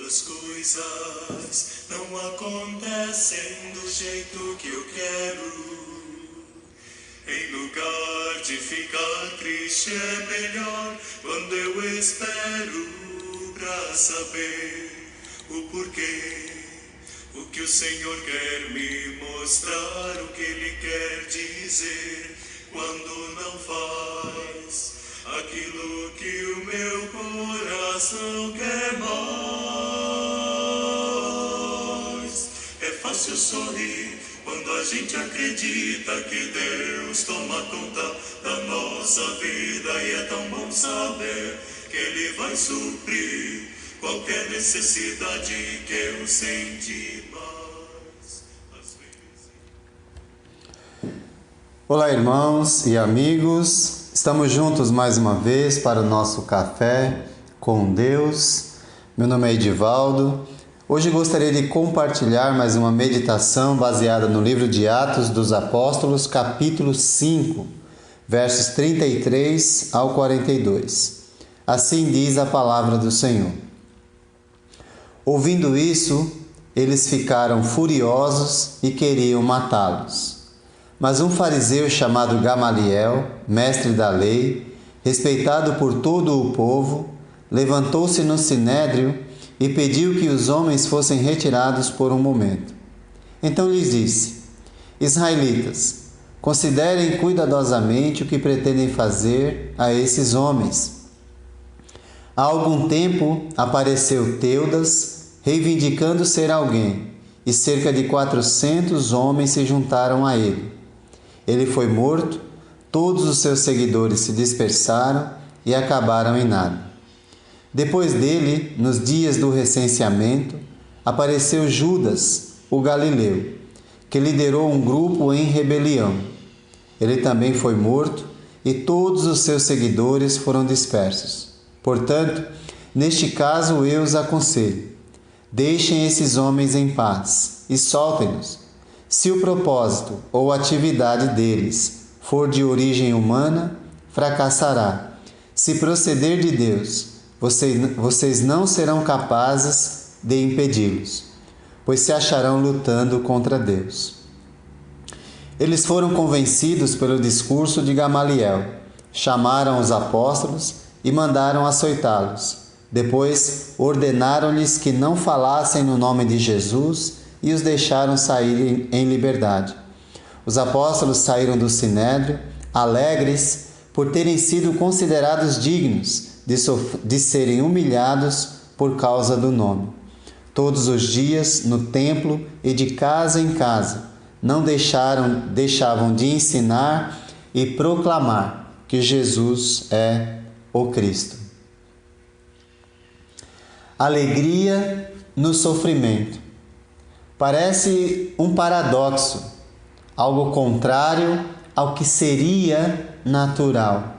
as coisas não acontecem do jeito que eu quero. Em lugar de ficar triste é melhor quando eu espero pra saber o porquê. O que o Senhor quer me mostrar, o que Ele quer dizer quando não faz aquilo que o meu coração quer mais. É fácil sorrir quando a gente acredita que Deus toma conta da nossa vida, e é tão bom saber que Ele vai suprir qualquer necessidade que eu senti mais às vezes. Olá, irmãos e amigos, estamos juntos mais uma vez para o nosso Café com Deus. Meu nome é Edivaldo. Hoje gostaria de compartilhar mais uma meditação baseada no livro de Atos dos Apóstolos, capítulo 5, versos 33 ao 42. Assim diz a palavra do Senhor. Ouvindo isso, eles ficaram furiosos e queriam matá-los. Mas um fariseu chamado Gamaliel, mestre da lei, respeitado por todo o povo, levantou-se no sinédrio e pediu que os homens fossem retirados por um momento. Então lhes disse: Israelitas, considerem cuidadosamente o que pretendem fazer a esses homens. Há algum tempo apareceu Teudas, reivindicando ser alguém, e cerca de 400 homens se juntaram a ele. Ele foi morto, todos os seus seguidores se dispersaram e acabaram em nada. Depois dele, nos dias do recenseamento, apareceu Judas, o galileu, que liderou um grupo em rebelião. Ele também foi morto e todos os seus seguidores foram dispersos. Portanto, neste caso eu os aconselho: deixem esses homens em paz e soltem-nos. Se o propósito ou atividade deles for de origem humana, fracassará. Se proceder de Deus, vocês não serão capazes de impedi-los, pois se acharão lutando contra Deus. Eles foram convencidos pelo discurso de Gamaliel, chamaram os apóstolos e mandaram açoitá-los. Depois ordenaram-lhes que não falassem no nome de Jesus e os deixaram sair em liberdade. Os apóstolos saíram do sinédrio, alegres por terem sido considerados dignos de serem humilhados por causa do nome. Todos os dias, no templo e de casa em casa, não deixavam de ensinar e proclamar que Jesus é o Cristo. Alegria no sofrimento. Parece um paradoxo, algo contrário ao que seria natural.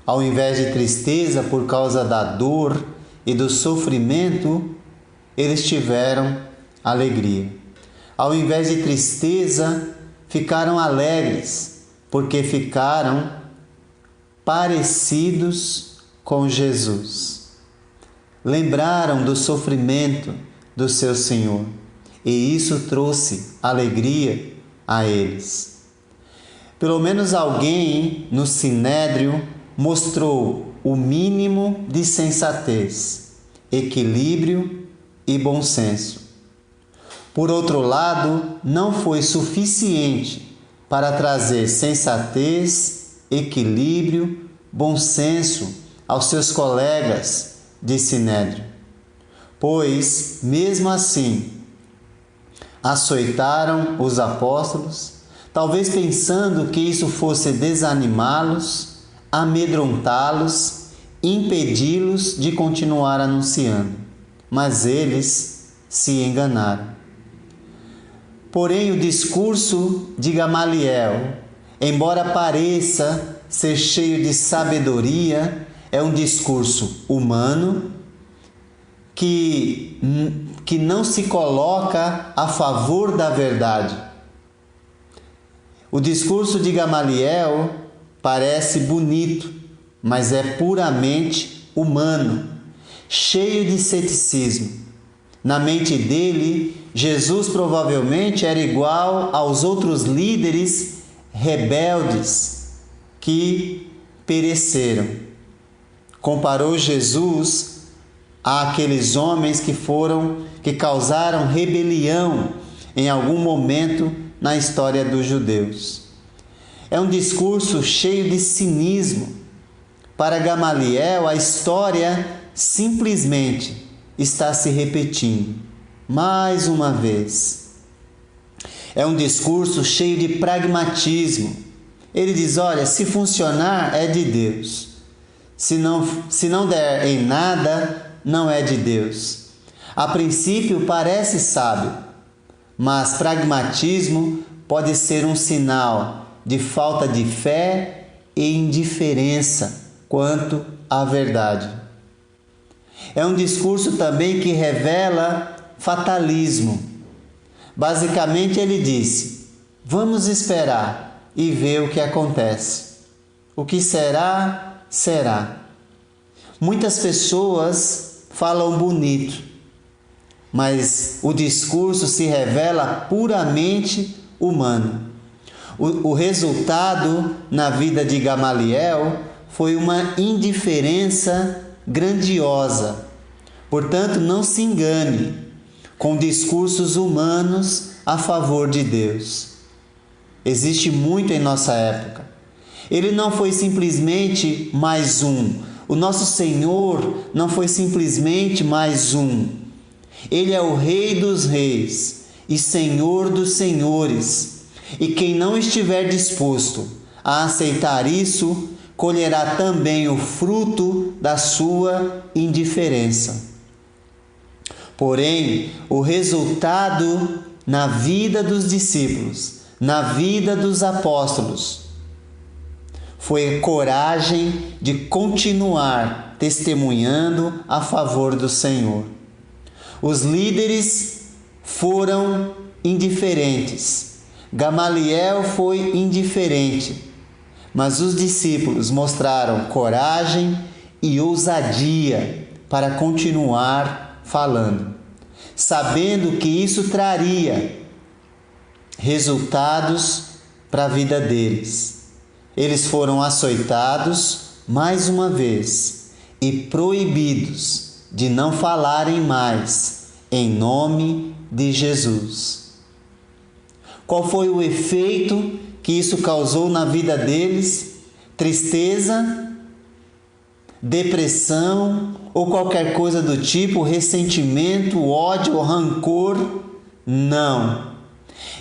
Ao invés de tristeza por causa da dor e do sofrimento, eles tiveram alegria. Ao invés de tristeza, ficaram alegres, porque ficaram parecidos com Jesus. Lembraram do sofrimento do seu Senhor, e isso trouxe alegria a eles. Pelo menos alguém no sinédrio mostrou o mínimo de sensatez, equilíbrio e bom senso. Por outro lado, não foi suficiente para trazer sensatez, equilíbrio, bom senso aos seus colegas de sinédrio, pois, mesmo assim, açoitaram os apóstolos, talvez pensando que isso fosse desanimá-los, amedrontá-los, impedi-los de continuar anunciando. Mas eles se enganaram. Porém, o discurso de Gamaliel, embora pareça ser cheio de sabedoria, é um discurso humano que não se coloca a favor da verdade. O discurso de Gamaliel parece bonito, mas é puramente humano, cheio de ceticismo. Na mente dele, Jesus provavelmente era igual aos outros líderes rebeldes que pereceram. Comparou Jesus àqueles homens que causaram rebelião em algum momento na história dos judeus. É um discurso cheio de cinismo. Para Gamaliel, a história simplesmente está se repetindo mais uma vez. É um discurso cheio de pragmatismo. Ele diz: olha, se funcionar é de Deus. Se não der em nada, não é de Deus. A princípio parece sábio, mas pragmatismo pode ser um sinal de falta de fé e indiferença quanto à verdade. É um discurso também que revela fatalismo. Basicamente ele disse: vamos esperar e ver o que acontece. O que será, será. Muitas pessoas falam bonito, mas o discurso se revela puramente humano. O resultado na vida de Gamaliel foi uma indiferença grandiosa. Portanto, não se engane com discursos humanos a favor de Deus. Existe muito em nossa época. Ele não foi simplesmente mais um. O nosso Senhor não foi simplesmente mais um. Ele é o Rei dos Reis e Senhor dos Senhores. E quem não estiver disposto a aceitar isso, colherá também o fruto da sua indiferença. Porém, o resultado na vida dos discípulos, na vida dos apóstolos, foi coragem de continuar testemunhando a favor do Senhor. Os líderes foram indiferentes. Gamaliel foi indiferente. Mas os discípulos mostraram coragem e ousadia para continuar falando, sabendo que isso traria resultados para a vida deles. Eles foram açoitados mais uma vez e proibidos de não falarem mais em nome de Jesus. Qual foi o efeito que isso causou na vida deles? Tristeza, depressão ou qualquer coisa do tipo, ressentimento, ódio, rancor? Não.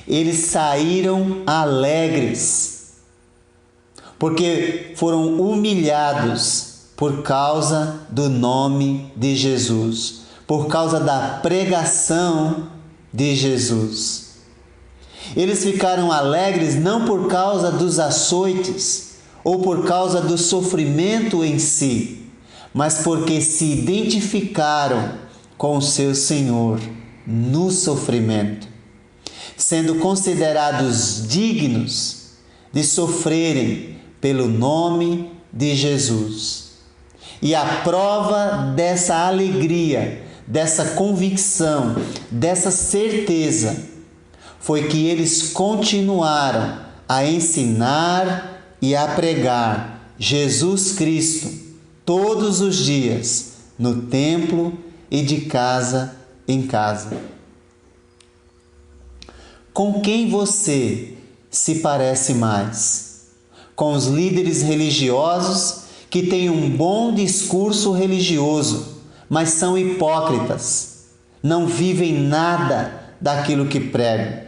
Eles saíram alegres, porque foram humilhados por causa do nome de Jesus, por causa da pregação de Jesus. Eles ficaram alegres não por causa dos açoites ou por causa do sofrimento em si, mas porque se identificaram com o seu Senhor no sofrimento, sendo considerados dignos de sofrerem pelo nome de Jesus. E a prova dessa alegria, dessa convicção, dessa certeza, foi que eles continuaram a ensinar e a pregar Jesus Cristo todos os dias, no templo e de casa em casa. Com quem você se parece mais? Com os líderes religiosos que têm um bom discurso religioso, mas são hipócritas, não vivem nada daquilo que pregam?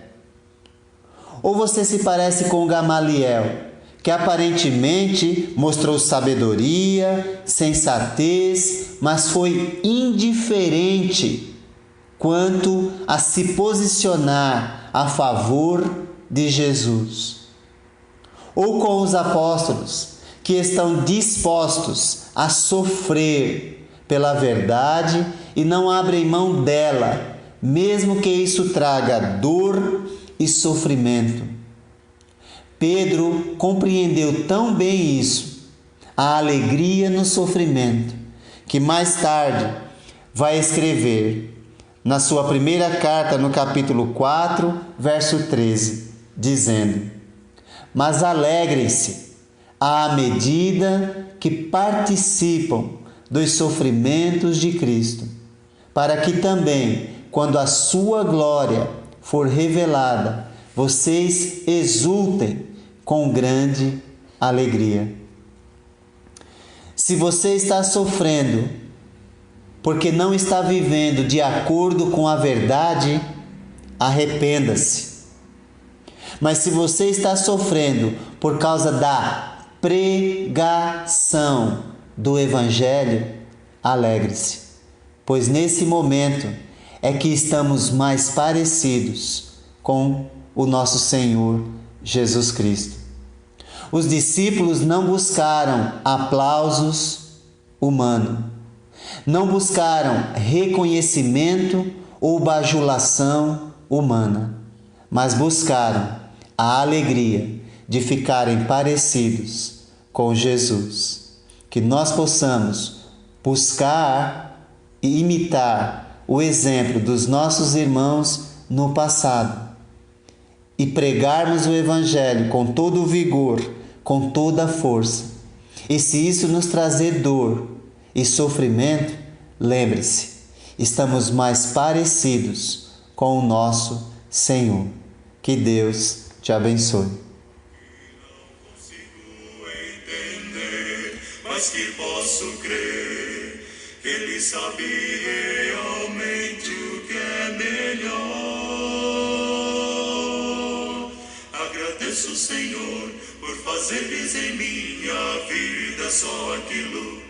Ou você se parece com Gamaliel, que aparentemente mostrou sabedoria, sensatez, mas foi indiferente quanto a se posicionar a favor de Jesus? Ou com os apóstolos, que estão dispostos a sofrer pela verdade e não abrem mão dela, mesmo que isso traga dor e sofrimento? Pedro compreendeu tão bem isso, a alegria no sofrimento, que mais tarde vai escrever na sua primeira carta, no capítulo 4, verso 13, dizendo: Mas alegrem-se à medida que participam dos sofrimentos de Cristo, para que também, quando a sua glória for revelada, vocês exultem com grande alegria. Se você está sofrendo porque não está vivendo de acordo com a verdade, arrependa-se. Mas se você está sofrendo por causa da pregação do Evangelho, alegre-se, pois nesse momento é que estamos mais parecidos com o nosso Senhor Jesus Cristo. Os discípulos não buscaram aplausos humanos, não buscaram reconhecimento ou bajulação humana, mas buscaram a alegria de ficarem parecidos com Jesus. Que nós possamos buscar e imitar o exemplo dos nossos irmãos no passado e pregarmos o Evangelho com todo o vigor, com toda a força. E se isso nos trazer dor e sofrimento, lembre-se, estamos mais parecidos com o nosso Senhor. Que Deus te abençoe. Não consigo entender, mas que posso crer que Ele sabe realmente o que é melhor. Agradeço, Senhor, por fazeres em minha vida só aquilo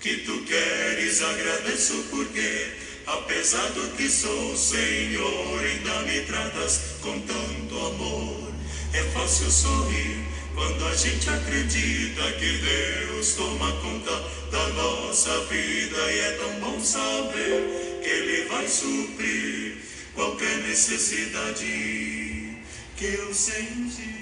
que Tu queres. Agradeço porque, apesar do que sou, Senhor, ainda me tratas com tanto amor. É fácil sorrir quando a gente acredita que Deus toma conta da nossa vida. E é tão bom saber que Ele vai suprir qualquer necessidade que eu senti.